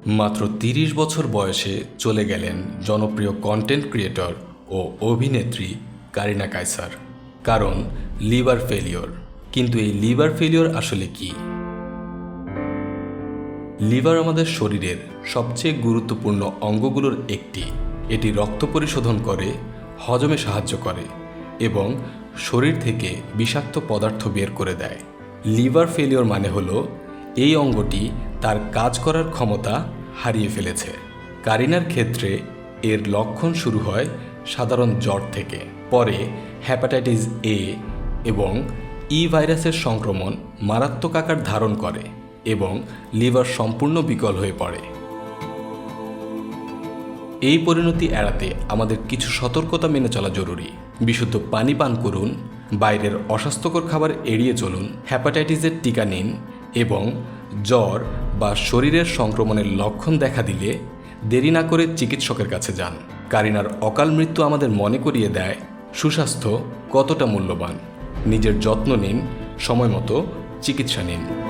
মাত্র ৩০ বছর বয়সে চলে গেলেন জনপ্রিয় কন্টেন্ট ক্রিয়েটর ও অভিনেত্রী কারিনা কায়সার। কারণ লিভার ফেলিওর। কিন্তু এই লিভার ফেলিওর আসলে কি? লিভার আমাদের শরীরের সবচেয়ে গুরুত্বপূর্ণ অঙ্গগুলোর একটি। এটি রক্ত পরিশোধন করে, হজমে সাহায্য করে এবং শরীর থেকে বিষাক্ত পদার্থ বের করে দেয়। লিভার ফেলিওর মানে হলো এই অঙ্গটি তার কাজ করার ক্ষমতা হারিয়ে ফেলেছে। কারিনার ক্ষেত্রে এর লক্ষণ শুরু হয় সাধারণ জ্বর থেকে, পরে হ্যাপাটাইটিস এ এবং ই ভাইরাসের সংক্রমণ মারাত্মক আকার ধারণ করে এবং লিভার সম্পূর্ণ বিকল হয়ে পড়ে। এই পরিণতি এড়াতে আমাদের কিছু সতর্কতা মেনে চলা জরুরি। বিশুদ্ধ পানি পান করুন, বাইরের অস্বাস্থ্যকর খাবার এড়িয়ে চলুন, হ্যাপাটাইটিসের টিকা নিন এবং জ্বর বা শরীরের সংক্রমণের লক্ষণ দেখা দিলে দেরি না করে চিকিৎসকের কাছে যান। কারিনার অকাল মৃত্যু আমাদের মনে করিয়ে দেয় সুস্বাস্থ্য কতটা মূল্যবান। নিজের যত্ন নিন, সময় মতো চিকিৎসা নিন।